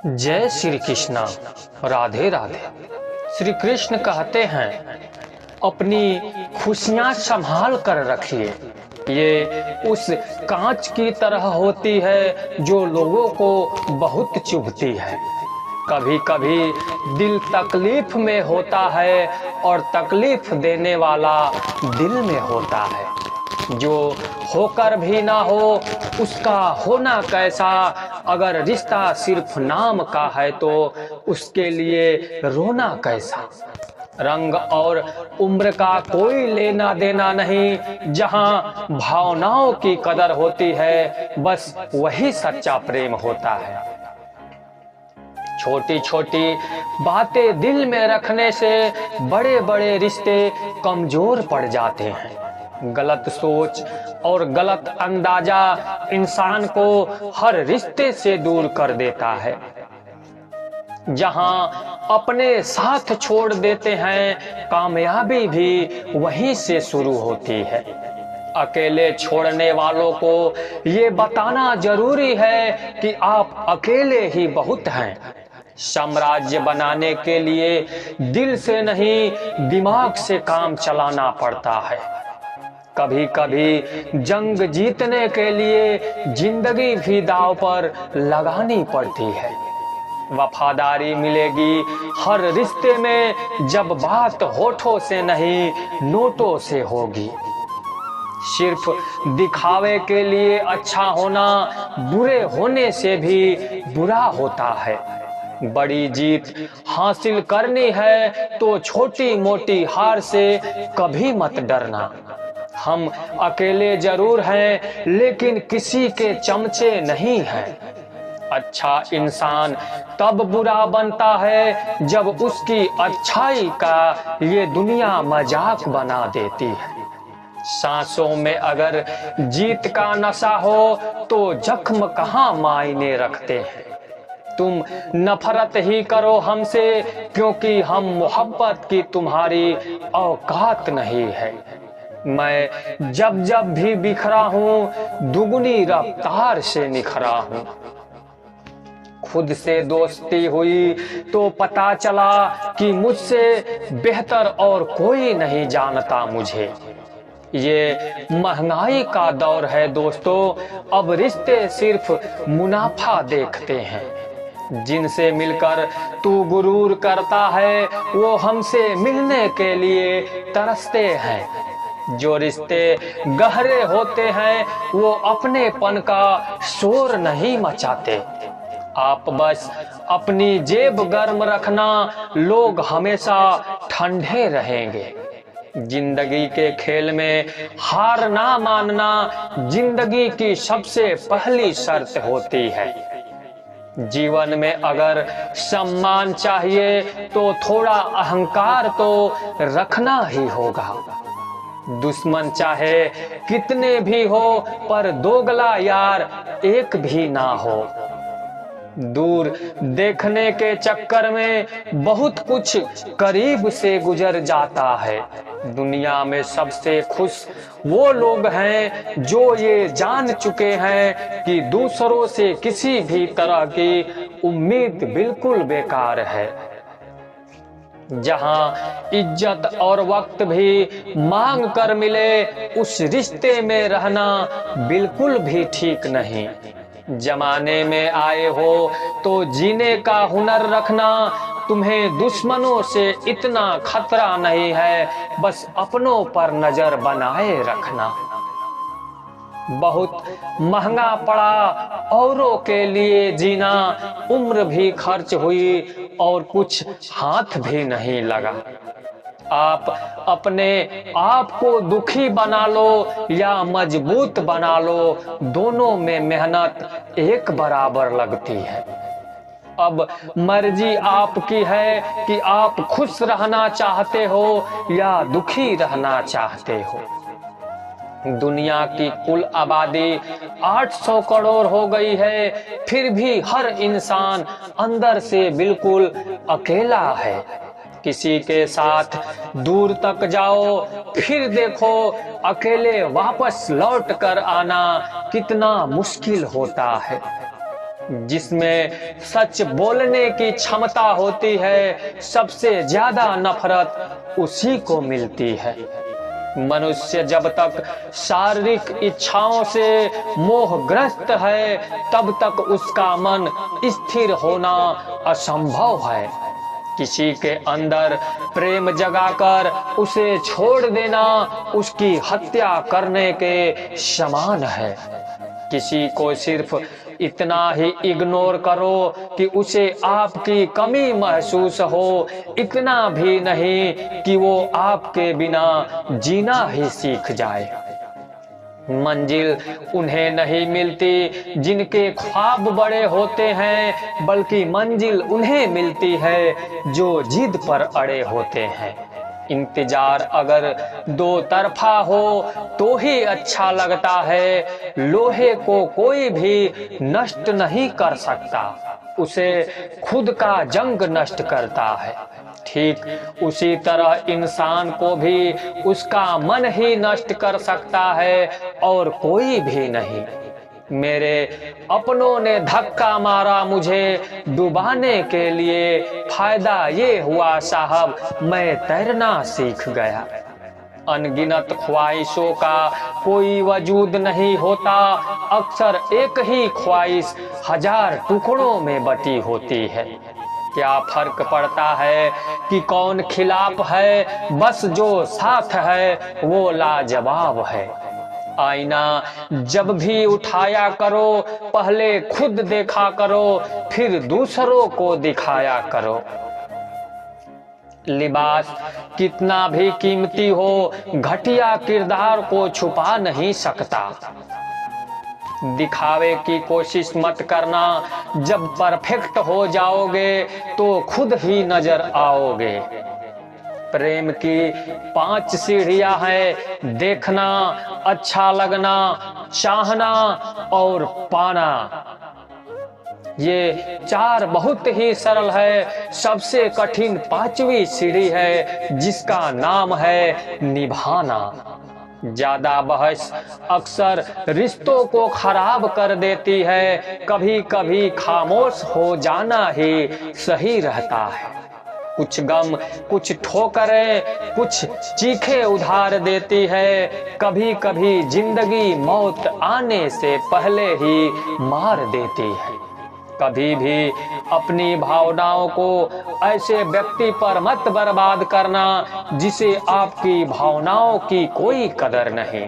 जय श्री कृष्णा। राधे राधे। श्री कृष्ण कहते हैं, अपनी खुशियां संभाल कर रखिए। ये उस कांच की तरह होती है जो लोगों को बहुत चुभती है। कभी कभी दिल तकलीफ में होता है और तकलीफ देने वाला दिल में होता है। जो होकर भी ना हो उसका होना कैसा। अगर रिश्ता सिर्फ नाम का है तो उसके लिए रोना कैसा। रंग और उम्र का कोई लेना देना नहीं। जहां भावनाओं की कदर होती है बस वही सच्चा प्रेम होता है। छोटी छोटी बातें दिल में रखने से बड़े बड़े रिश्ते कमजोर पड़ जाते हैं। गलत सोच और गलत अंदाजा इंसान को हर रिश्ते से दूर कर देता है। जहां अपने साथ छोड़ देते हैं कामयाबी भी वहीं से शुरू होती है। अकेले छोड़ने वालों को ये बताना जरूरी है कि आप अकेले ही बहुत हैं। साम्राज्य बनाने के लिए दिल से नहीं दिमाग से काम चलाना पड़ता है। कभी कभी जंग जीतने के लिए जिंदगी भी दांव पर लगानी पड़ती है। वफादारी मिलेगी हर रिश्ते में जब बात होठों से नहीं नोटों से होगी। सिर्फ दिखावे के लिए अच्छा होना बुरे होने से भी बुरा होता है। बड़ी जीत हासिल करनी है तो छोटी मोटी हार से कभी मत डरना। हम अकेले जरूर हैं लेकिन किसी के चमचे नहीं हैं। अच्छा इंसान तब बुरा बनता है जब उसकी अच्छाई का ये दुनिया मजाक बना देती है। सांसों में अगर जीत का नशा हो तो जख्म कहाँ मायने रखते हैं। तुम नफरत ही करो हमसे क्योंकि हम मोहब्बत की तुम्हारी औकात नहीं है। मैं जब जब भी बिखरा हूँ दुगनी रफ्तार से निखरा हूँ। खुद से दोस्ती हुई तो पता चला कि मुझसे बेहतर और कोई नहीं जानता मुझे। ये महंगाई का दौर है दोस्तों, अब रिश्ते सिर्फ मुनाफा देखते हैं। जिनसे मिलकर तू गुरूर करता है वो हमसे मिलने के लिए तरसते हैं। जो रिश्ते गहरे होते हैं वो अपनेपन का शोर नहीं मचाते। आप बस अपनी जेब गर्म रखना, लोग हमेशा ठंडे रहेंगे। जिंदगी के खेल में हार ना मानना जिंदगी की सबसे पहली शर्त होती है। जीवन में अगर सम्मान चाहिए तो थोड़ा अहंकार तो रखना ही होगा। दुश्मन चाहे कितने भी हो पर दोगला यार एक भी ना हो। दूर देखने के चक्कर में बहुत कुछ करीब से गुजर जाता है। दुनिया में सबसे खुश वो लोग हैं जो ये जान चुके हैं कि दूसरों से किसी भी तरह की उम्मीद बिल्कुल बेकार है। जहां इज्जत और वक्त भी मांग कर मिले उस रिश्ते में रहना बिल्कुल भी ठीक नहीं। जमाने में आए हो तो जीने का हुनर रखना। तुम्हें दुश्मनों से इतना खतरा नहीं है, बस अपनों पर नजर बनाए रखना। बहुत महंगा पड़ा औरों के लिए जीना, उम्र भी खर्च हुई और कुछ हाथ भी नहीं लगा। आप अपने आप को दुखी बना लो या मजबूत बना लो, दोनों में मेहनत एक बराबर लगती है। अब मर्जी आपकी है कि आप खुश रहना चाहते हो या दुखी रहना चाहते हो। दुनिया की कुल आबादी 800 करोड़ हो गई है, फिर भी हर इंसान अंदर से बिल्कुल अकेला है। किसी के साथ दूर तक जाओ फिर देखो अकेले वापस लौट कर आना कितना मुश्किल होता है। जिसमें सच बोलने की क्षमता होती है, सबसे ज्यादा नफरत उसी को मिलती है। मनुष्य जब तक शारीरिक इच्छाओं से मोहग्रस्त है, तब तक उसका मन स्थिर होना असंभव है। किसी के अंदर प्रेम जगाकर उसे छोड़ देना उसकी हत्या करने के समान है। किसी को सिर्फ इतना ही इग्नोर करो कि उसे आपकी कमी महसूस हो, इतना भी नहीं कि वो आपके बिना जीना ही सीख जाए। मंजिल उन्हें नहीं मिलती जिनके ख्वाब बड़े होते हैं, बल्कि मंजिल उन्हें मिलती है जो जिद पर अड़े होते हैं। इंतजार अगर दो तरफा हो तो ही अच्छा लगता है। लोहे को कोई भी नष्ट नहीं कर सकता, उसे खुद का जंग नष्ट करता है। ठीक उसी तरह इंसान को भी उसका मन ही नष्ट कर सकता है और कोई भी नहीं। मेरे अपनों ने धक्का मारा मुझे डुबाने के लिए, फायदा ये हुआ साहब मैं तैरना सीख गया। अनगिनत ख्वाहिशों का कोई वजूद नहीं होता, अक्सर एक ही ख्वाहिश हजार टुकड़ों में बटी होती है। क्या फर्क पड़ता है कि कौन खिलाफ है, बस जो साथ है वो लाजवाब है। आईना जब भी उठाया करो, पहले खुद देखा करो, फिर दूसरों को दिखाया करो। लिबास कितना भी कीमती हो, घटिया किरदार को छुपा नहीं सकता। दिखावे की कोशिश मत करना, जब परफेक्ट हो जाओगे तो खुद ही नजर आओगे। प्रेम की 5 सीढ़ियां हैं, देखना, अच्छा लगना, चाहना और पाना। ये 4 बहुत ही सरल है। सबसे कठिन 5वीं सीढ़ी है जिसका नाम है निभाना। ज्यादा बहस अक्सर रिश्तों को खराब कर देती है। कभी कभी खामोश हो जाना ही सही रहता है। कुछ गम, कुछ ठोकरें, कुछ चीखें उधार देती है। कभी कभी जिंदगी मौत आने से पहले ही मार देती है। कभी भी अपनी भावनाओं को ऐसे व्यक्ति पर मत बर्बाद करना जिसे आपकी भावनाओं की कोई कदर नहीं।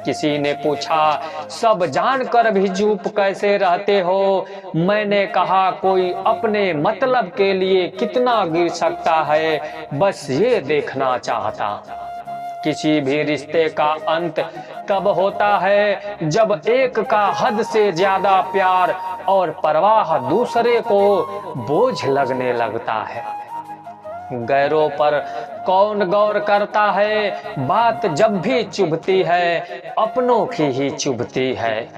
किसी ने पूछा, सब जानकर भी चुप कैसे रहते हो? मैंने कहा, कोई अपने मतलब के लिए कितना गिर सकता है, बस ये देखना चाहता। किसी भी रिश्ते का अंत तब होता है जब एक का हद से ज्यादा प्यार और परवाह दूसरे को बोझ लगने लगता है। गैरों पर कौन गौर करता है? बात जब भी चुभती है अपनों की ही चुभती है।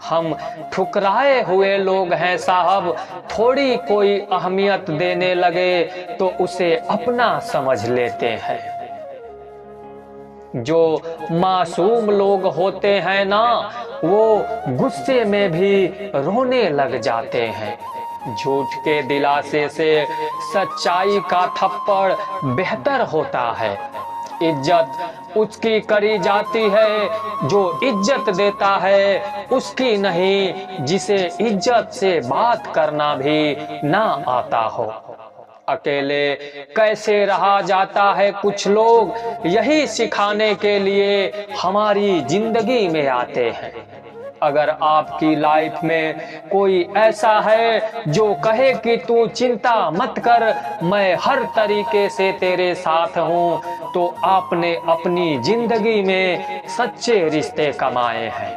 हम ठुकराए हुए लोग हैं साहब, थोड़ी कोई अहमियत देने लगे तो उसे अपना समझ लेते हैं। जो मासूम लोग होते हैं ना, वो गुस्से में भी रोने लग जाते हैं। झूठ के दिलासे से सच्चाई का थप्पड़ बेहतर होता है। इज्जत उसकी करी जाती है जो इज्जत देता है, उसकी नहीं जिसे इज्जत से बात करना भी ना आता हो। अकेले कैसे रहा जाता है, कुछ लोग यही सिखाने के लिए हमारी जिंदगी में आते हैं। अगर आपकी लाइफ में कोई ऐसा है जो कहे कि तू चिंता मत कर, मैं हर तरीके से तेरे साथ हूं, तो आपने अपनी जिंदगी में सच्चे रिश्ते कमाए हैं।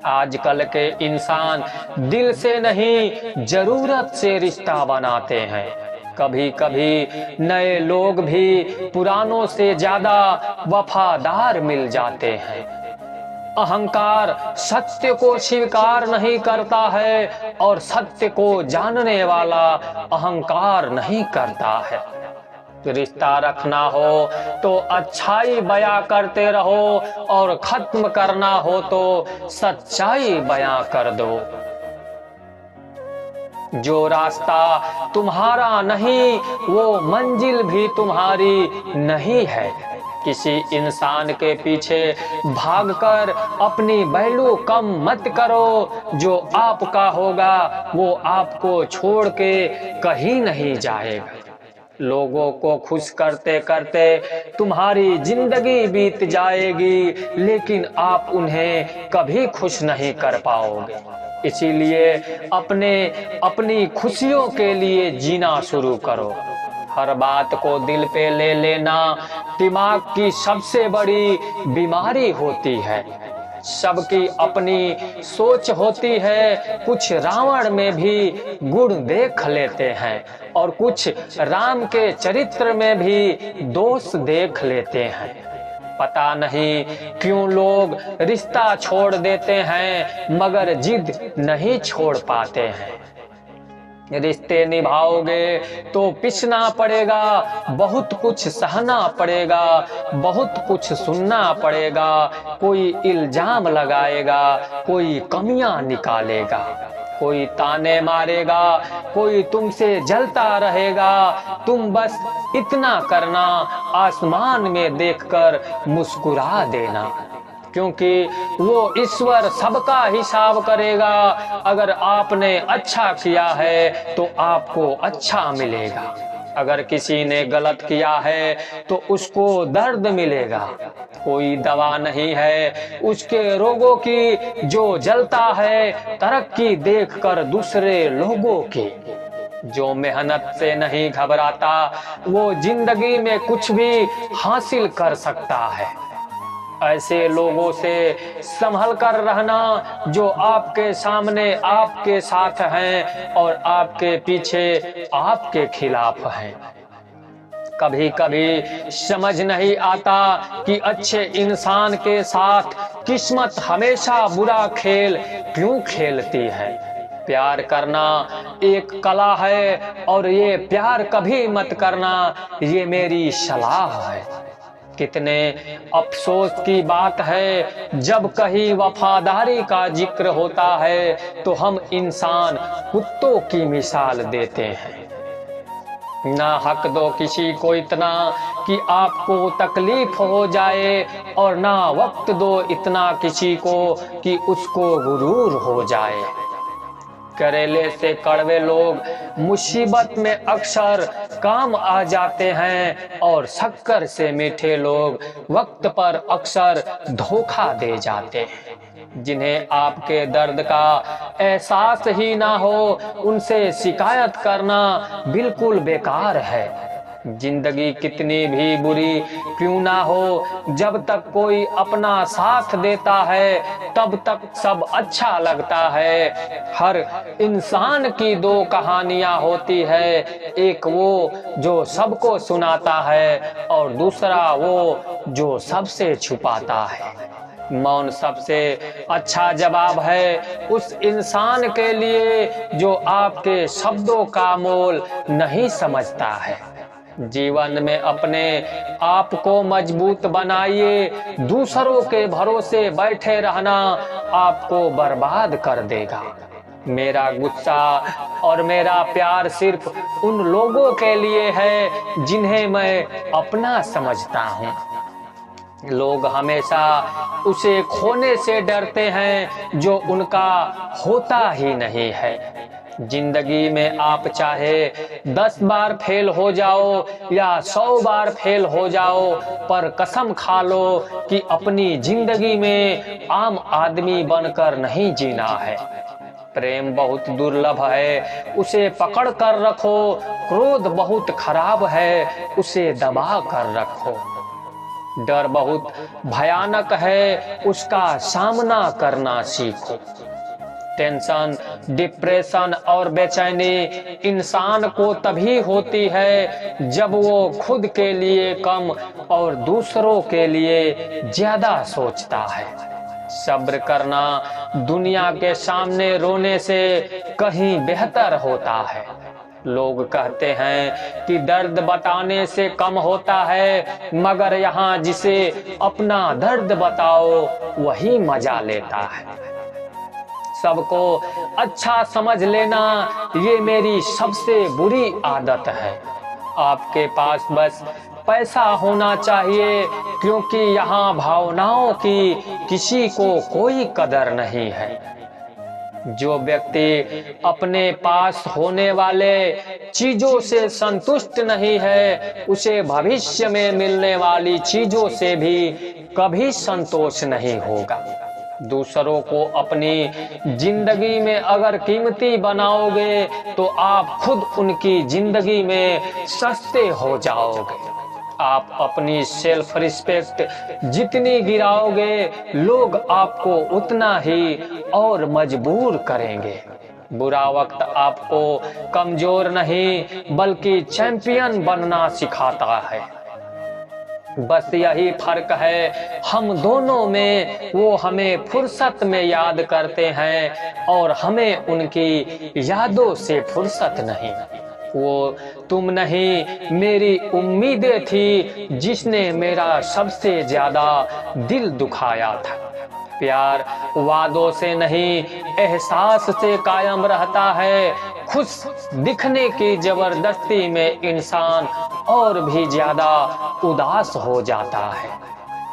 आजकल के इंसान दिल से नहीं, जरूरत से रिश्ता बनाते हैं। कभी कभी नए लोग भी पुरानों से ज्यादा वफादार मिल जाते हैं। अहंकार सत्य को स्वीकार नहीं करता है और सत्य को जानने वाला अहंकार नहीं करता है। रिश्ता रखना हो तो अच्छाई बयां करते रहो और खत्म करना हो तो सच्चाई बयां कर दो। जो रास्ता तुम्हारा नहीं वो मंजिल भी तुम्हारी नहीं है। किसी इंसान के पीछे भागकर अपनी वैल्यू कम मत करो। जो आपका होगा वो आपको छोड़ के कहीं नहीं जाएगा। लोगों को खुश करते करते तुम्हारी जिंदगी बीत जाएगी, लेकिन आप उन्हें कभी खुश नहीं कर पाओगे। इसीलिए अपनी खुशियों के लिए जीना शुरू करो। हर बात को दिल पे ले लेना दिमाग की सबसे बड़ी बीमारी होती है। सबकी अपनी सोच होती है। कुछ रावण में भी गुण देख लेते हैं और कुछ राम के चरित्र में भी दोष देख लेते हैं। पता नहीं क्यों लोग रिश्ता छोड़ देते हैं मगर जिद नहीं छोड़ पाते हैं। रिश्ते निभाओगे तो पिसना पड़ेगा, बहुत कुछ सहना पड़ेगा, बहुत कुछ सुनना पड़ेगा। कोई इल्जाम लगाएगा, कोई कमियां निकालेगा, कोई ताने मारेगा, कोई तुमसे जलता रहेगा। तुम बस इतना करना, आसमान में देखकर मुस्कुरा देना, क्योंकि वो ईश्वर सबका हिसाब करेगा। अगर आपने अच्छा किया है तो आपको अच्छा मिलेगा, अगर किसी ने गलत किया है तो उसको दर्द मिलेगा। कोई दवा नहीं है उसके रोगों की जो जलता है तरक्की देखकर दूसरे लोगों की। जो मेहनत से नहीं घबराता वो जिंदगी में कुछ भी हासिल कर सकता है। ऐसे लोगों से संभल कर रहना जो आपके सामने आपके साथ हैं और आपके पीछे आपके खिलाफ हैं। कभी कभी समझ नहीं आता कि अच्छे इंसान के साथ किस्मत हमेशा बुरा खेल क्यों खेलती है। प्यार करना एक कला है और ये प्यार कभी मत करना, ये मेरी सलाह है। कितने अफसोस की बात है जब कहीं वफादारी का जिक्र होता है तो हम इंसान कुत्तों की मिसाल देते हैं। ना हक दो किसी को इतना कि आपको तकलीफ हो जाए और ना वक्त दो इतना किसी को कि उसको गुरूर हो जाए। करेले से कड़वे लोग मुसीबत में अक्सर काम आ जाते हैं और शक्कर से मीठे लोग वक्त पर अक्सर धोखा दे जाते हैं। जिन्हें आपके दर्द का एहसास ही ना हो उनसे शिकायत करना बिल्कुल बेकार है। जिंदगी कितनी भी बुरी क्यों ना हो, जब तक कोई अपना साथ देता है तब तक सब अच्छा लगता है। हर इंसान की दो कहानियां होती है, एक वो जो सबको सुनाता है और दूसरा वो जो सबसे छुपाता है। मौन सबसे अच्छा जवाब है उस इंसान के लिए जो आपके शब्दों का मोल नहीं समझता है। जीवन में अपने आप को मजबूत बनाइए, दूसरों के भरोसे बैठे रहना आपको बर्बाद कर देगा। मेरा गुस्सा और मेरा प्यार सिर्फ उन लोगों के लिए है जिन्हें मैं अपना समझता हूँ। लोग हमेशा उसे खोने से डरते हैं जो उनका होता ही नहीं है। जिंदगी में आप चाहे 10 बार फेल हो जाओ या 100 बार फेल हो जाओ, पर कसम खा लो कि अपनी जिंदगी में आम आदमी बनकर नहीं जीना है। प्रेम बहुत दुर्लभ है, उसे पकड़ कर रखो। क्रोध बहुत खराब है, उसे दबा कर रखो। डर बहुत भयानक है, उसका सामना करना सीखो। टेंशन, डिप्रेशन और बेचैनी इंसान को तभी होती है जब वो खुद के लिए कम और दूसरों के लिए ज्यादा सोचता है। सब्र करना दुनिया के सामने रोने से कहीं बेहतर होता है। लोग कहते हैं कि दर्द बताने से कम होता है, मगर यहाँ जिसे अपना दर्द बताओ वही मजा लेता है। सबको अच्छा समझ लेना ये मेरी सबसे बुरी आदत है। आपके पास बस पैसा होना चाहिए, क्योंकि यहाँ भावनाओं की किसी को कोई कदर नहीं है। जो व्यक्ति अपने पास होने वाले चीजों से संतुष्ट नहीं है, उसे भविष्य में मिलने वाली चीजों से भी कभी संतोष नहीं होगा। दूसरों को अपनी जिंदगी में अगर कीमती बनाओगे तो आप खुद उनकी जिंदगी में सस्ते हो जाओगे। आप अपनी सेल्फ रिस्पेक्ट जितनी गिराओगे, लोग आपको उतना ही और मजबूर करेंगे। बुरा वक्त आपको कमजोर नहीं बल्कि चैंपियन बनना सिखाता है। बस यही फर्क है हम दोनों में, वो हमें फुर्सत में याद करते हैं और हमें उनकी यादों से फुर्सत नहीं। वो तुम नहीं, मेरी उम्मीदें थी जिसने मेरा सबसे ज्यादा दिल दुखाया था। प्यार वादों से नहीं, एहसास से कायम रहता है। खुश दिखने की जबरदस्ती में इंसान और भी ज्यादा उदास हो जाता है।